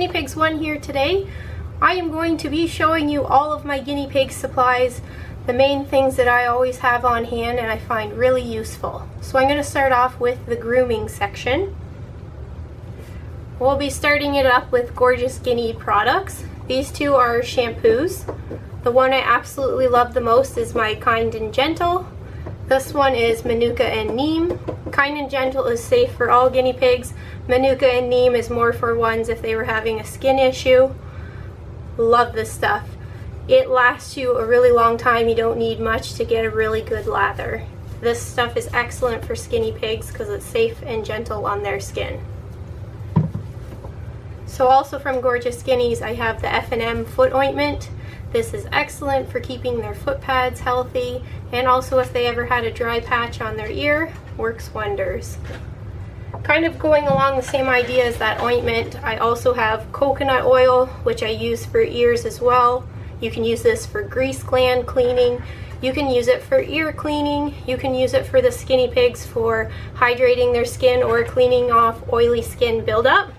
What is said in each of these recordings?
Guinea Pigs 1 here today. I am going to be showing you all of my guinea pig supplies, the main things that I always have on hand and I find really useful. So I'm going to start off with the grooming section. We'll be starting it up with Gorgeous Guinea products. These two are shampoos. The one I absolutely love the most is my Kind and Gentle. This one is Manuka and Neem. Kind and Gentle is safe for all guinea pigs. Manuka and Neem is more for ones if they were having a skin issue. Love this stuff. It lasts you a really long time. You don't need much to get a really good lather. This stuff is excellent for skinny pigs because it's safe and gentle on their skin. So also from Gorgeous Guineas, I have the F&M foot ointment. This is excellent for keeping their foot pads healthy, and also if they ever had a dry patch on their ear, works wonders. Kind of going along the same idea as that ointment, I also have coconut oil, which I use for ears as well. You can use this for grease gland cleaning. You can use it for ear cleaning. You can use it for the skinny pigs for hydrating their skin or cleaning off oily skin buildup.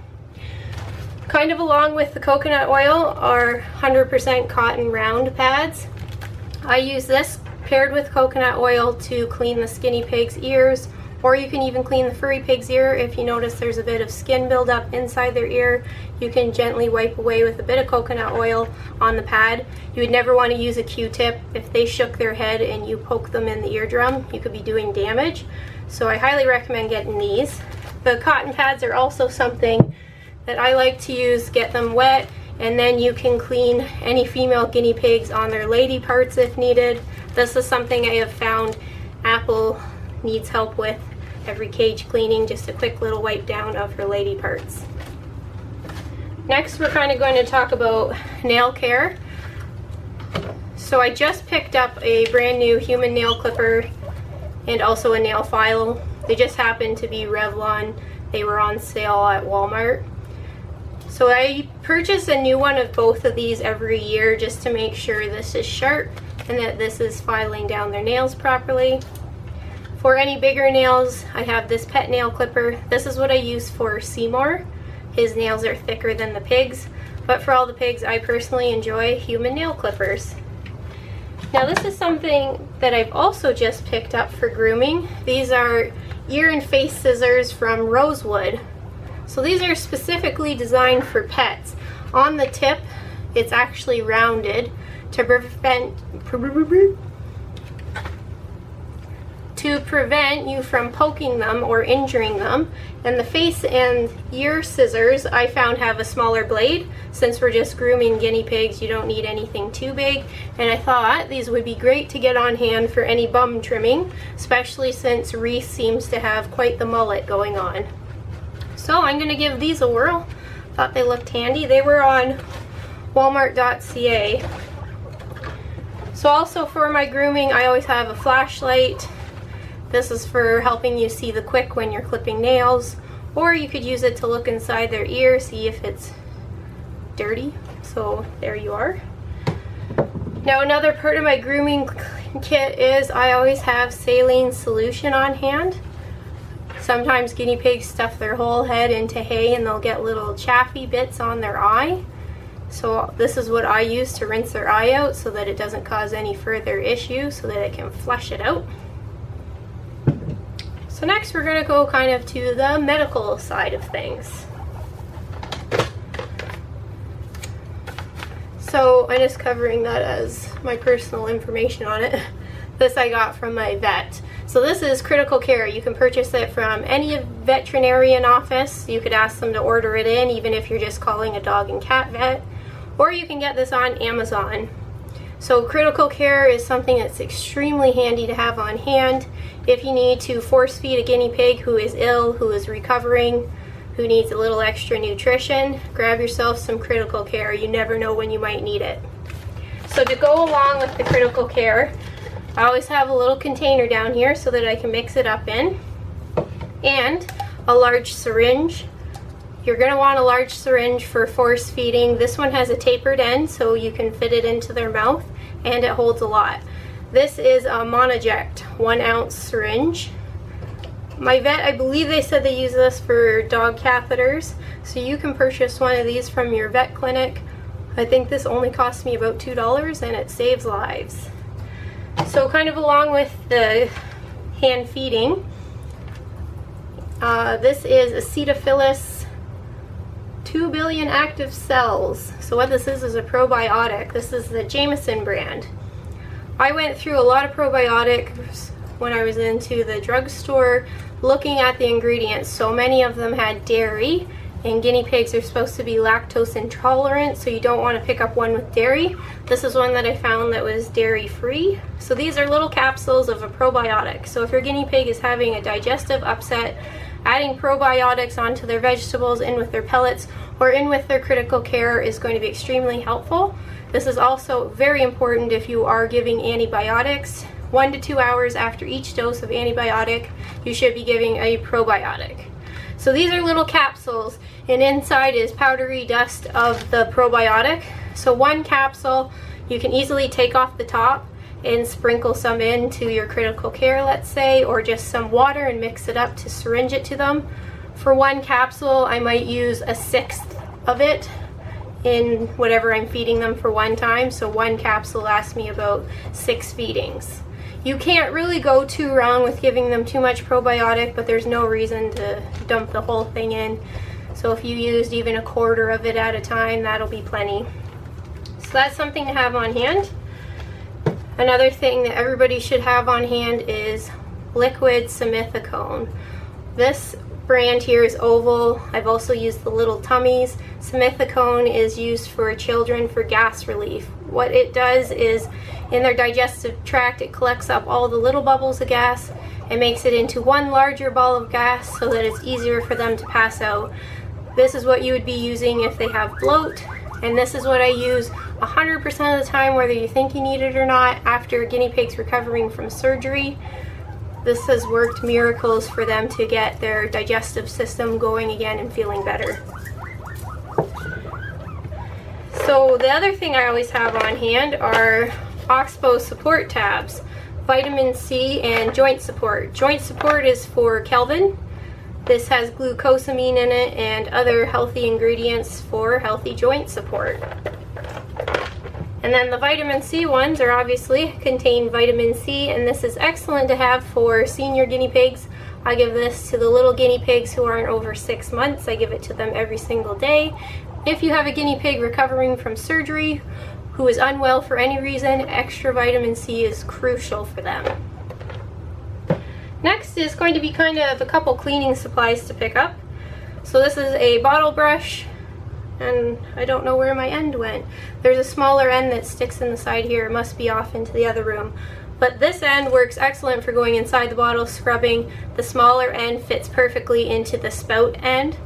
Kind of along with the coconut oil are 100% cotton round pads. I use this paired with coconut oil to clean the skinny pig's ears, or you can even clean the furry pig's ear. If you notice there's a bit of skin buildup inside their ear, you can gently wipe away with a bit of coconut oil on the pad. You would never want to use a Q-tip. If they shook their head and you poke them in the eardrum, you could be doing damage. So I highly recommend getting these. The cotton pads are also something that I like to use. Get them wet, and then you can clean any female guinea pigs on their lady parts if needed. This is something I have found Apple needs help with every cage cleaning, just a quick little wipe down of her lady parts. Next, we're kind of going to talk about nail care. So I just picked up a brand new human nail clipper and also a nail file. They just happened to be Revlon. They were on sale at Walmart. So I purchase a new one of both of these every year just to make sure this is sharp and that this is filing down their nails properly. For any bigger nails, I have this pet nail clipper. This is what I use for Seymour. His nails are thicker than the pigs, but for all the pigs, I personally enjoy human nail clippers. Now this is something that I've also just picked up for grooming. These are ear and face scissors from Rosewood. So these are specifically designed for pets. On the tip, it's actually rounded to prevent you from poking them or injuring them. And the face and ear scissors I found have a smaller blade. Since we're just grooming guinea pigs, you don't need anything too big. And I thought these would be great to get on hand for any bum trimming, especially since Reese seems to have quite the mullet going on. So I'm going to give these a whirl. Thought they looked handy. They were on walmart.ca. So also for my grooming, I always have a flashlight. This is for helping you see the quick when you're clipping nails, or you could use it to look inside their ear, see if it's dirty. So there you are. Now another part of my grooming kit is I always have saline solution on hand. Sometimes guinea pigs stuff their whole head into hay and they'll get little chaffy bits on their eye. So this is what I use to rinse their eye out so that it doesn't cause any further issues, so that it can flush it out. So next we're going to go kind of to the medical side of things. So I'm just covering that as my personal information on it. This I got from my vet. So this is critical care. You can purchase it from any veterinarian office. You could ask them to order it in, even if you're just calling a dog and cat vet. Or you can get this on Amazon. So critical care is something that's extremely handy to have on hand. If you need to force feed a guinea pig who is ill, who is recovering, who needs a little extra nutrition, grab yourself some critical care. You never know when you might need it. So to go along with the critical care, I always have a little container down here so that I can mix it up in, and a large syringe. You're going to want a large syringe for force feeding. This one has a tapered end so you can fit it into their mouth, and it holds a lot. This is a Monoject 1 ounce syringe. My vet, I believe they said they use this for dog catheters, so you can purchase one of these from your vet clinic. I think this only cost me about $2 and it saves lives. So kind of along with the hand feeding, this is Acetophilus 2 billion active cells. So what this is a probiotic. This is the Jameson brand. I went through a lot of probiotics when I was into the drugstore looking at the ingredients. So many of them had dairy, and guinea pigs are supposed to be lactose intolerant, so you don't want to pick up one with dairy. This is one that I found that was dairy free. So these are little capsules of a probiotic. So if your guinea pig is having a digestive upset, adding probiotics onto their vegetables, in with their pellets, or in with their critical care is going to be extremely helpful. This is also very important if you are giving antibiotics. 1 to 2 hours after each dose of antibiotic, you should be giving a probiotic. So these are little capsules, and inside is powdery dust of the probiotic. So one capsule, you can easily take off the top and sprinkle some into your critical care, let's say, or just some water and mix it up to syringe it to them. For one capsule, I might use 1/6 of it in whatever I'm feeding them for one time. So one capsule lasts me about 6 feedings. You can't really go too wrong with giving them too much probiotic, but there's no reason to dump the whole thing in. So if you used even 1/4 of it at a time, that'll be plenty. So that's something to have on hand. Another thing that everybody should have on hand is liquid simethicone. This brand here is oval. I've also used the little tummies. Simethicone is used for children for gas relief. What it does is, in their digestive tract, it collects up all the little bubbles of gas and makes it into one larger ball of gas so that it's easier for them to pass out. This is what you would be using if they have bloat, and this is what I use 100% of the time, whether you think you need it or not, after guinea pigs recovering from surgery. This has worked miracles for them to get their digestive system going again and feeling better. So the other thing I always have on hand are Oxbow support tabs, vitamin C, and joint support. Joint support is for Kelvin. This has glucosamine in it and other healthy ingredients for healthy joint support. And then the vitamin C ones are obviously contain vitamin C, and this is excellent to have for senior guinea pigs. I give this to the little guinea pigs who aren't over 6 months. I give it to them every single day. If you have a guinea pig recovering from surgery who is unwell for any reason, extra vitamin C is crucial for them. Next is going to be kind of a couple cleaning supplies to pick up. So this is a bottle brush, and I don't know where my end went. There's a smaller end that sticks in the side here. It must be off into the other room. But this end works excellent for going inside the bottle, scrubbing. The smaller end fits perfectly into the spout end.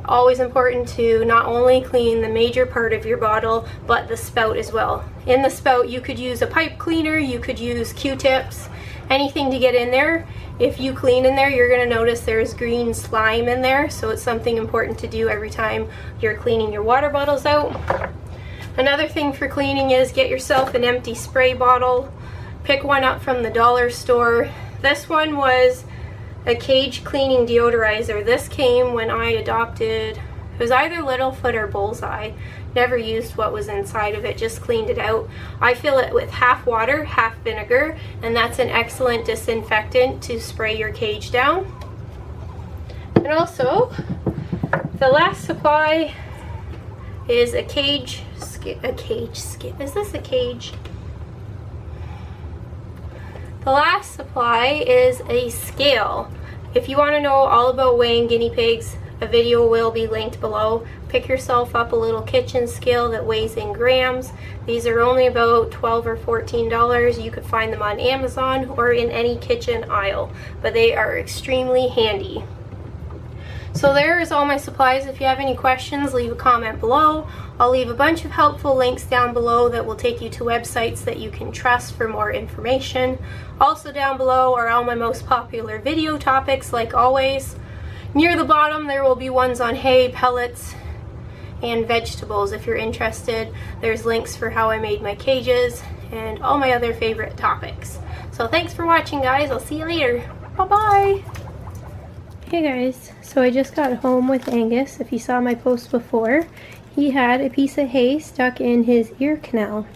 Always important to not only clean the major part of your bottle, but the spout as well. In the spout, you could use a pipe cleaner, you could use Q-tips, anything to get in there. If you clean in there, you're going to notice there's green slime in there, so it's something important to do every time you're cleaning your water bottles out. Another thing for cleaning is get yourself an empty spray bottle. Pick one up from the dollar store. This one was a cage cleaning deodorizer. This came when I adopted, it was either Littlefoot or Bullseye. Never used what was inside of it, just cleaned it out. I fill it with half water, half vinegar, and that's an excellent disinfectant to spray your cage down. And also, the last supply is a cage skip. Is this a cage? The last supply is a scale. If you want to know all about weighing guinea pigs, a video will be linked below. Pick yourself up a little kitchen scale that weighs in grams. These are only about $12 or $14. You could find them on Amazon or in any kitchen aisle, but they are extremely handy. So there is all my supplies. If you have any questions, leave a comment below. I'll leave a bunch of helpful links down below that will take you to websites that you can trust for more information. Also down below are all my most popular video topics, like always. Near the bottom there will be ones on hay, pellets, and vegetables. If you're interested, there's links for how I made my cages and all my other favorite topics. So thanks for watching, guys. I'll see you later. Bye-bye. Hey guys, so I just got home with Angus. If you saw my post before, he had a piece of hay stuck in his ear canal.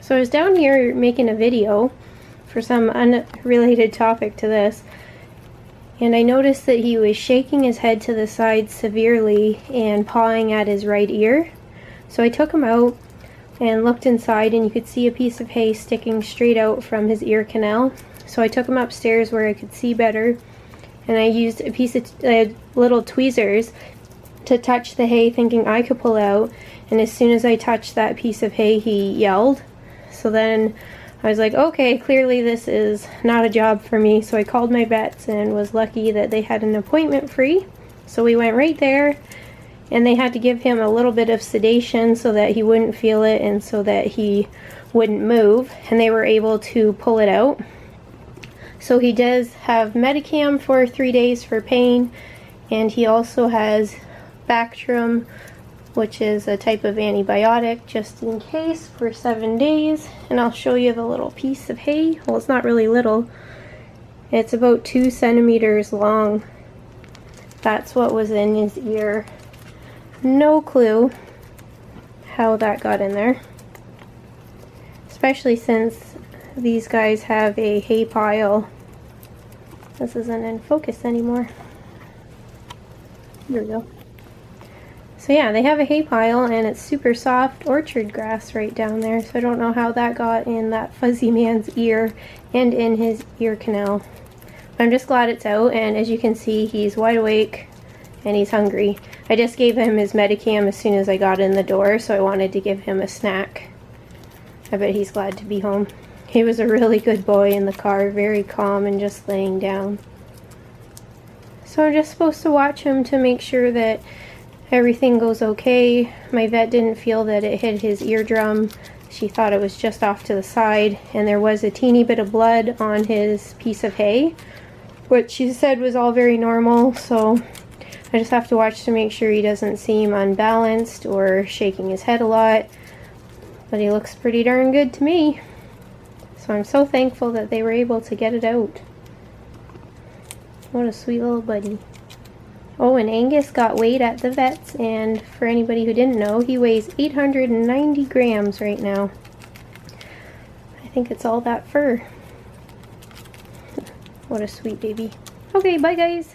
So I was down here making a video for some unrelated topic to this, and I noticed that he was shaking his head to the side severely and pawing at his right ear. So I took him out and looked inside, and you could see a piece of hay sticking straight out from his ear canal. So I took him upstairs where I could see better, and I used a piece of little tweezers to touch the hay, thinking I could pull out. And as soon as I touched that piece of hay, he yelled. So then I was like, okay, clearly this is not a job for me. So I called my vets and was lucky that they had an appointment free. So we went right there, and they had to give him a little bit of sedation so that he wouldn't feel it and so that he wouldn't move, and they were able to pull it out. So he does have Medicam for 3 days for pain, and he also has Bactrim, which is a type of antibiotic, just in case, for 7 days. And I'll show you the little piece of hay. Well, it's not really little. It's about 2 centimeters long. That's what was in his ear. No clue how that got in there. Especially since these guys have a hay pile. This isn't in focus anymore. There we go. So yeah, they have a hay pile, and it's super soft orchard grass right down there. So I don't know how that got in that fuzzy man's ear and in his ear canal. But I'm just glad it's out, and as you can see, he's wide awake and he's hungry. I just gave him his Medicam as soon as I got in the door, so I wanted to give him a snack. I bet he's glad to be home. He was a really good boy in the car, very calm and just laying down. So I'm just supposed to watch him to make sure that everything goes okay. My vet didn't feel that it hit his eardrum. She thought it was just off to the side, and there was a teeny bit of blood on his piece of hay, which she said was all very normal. So I just have to watch to make sure he doesn't seem unbalanced or shaking his head a lot. But he looks pretty darn good to me. So I'm so thankful that they were able to get it out. What a sweet little buddy. Oh, and Angus got weighed at the vet's, and for anybody who didn't know, he weighs 890 grams right now. I think it's all that fur. What a sweet baby. Okay, bye guys.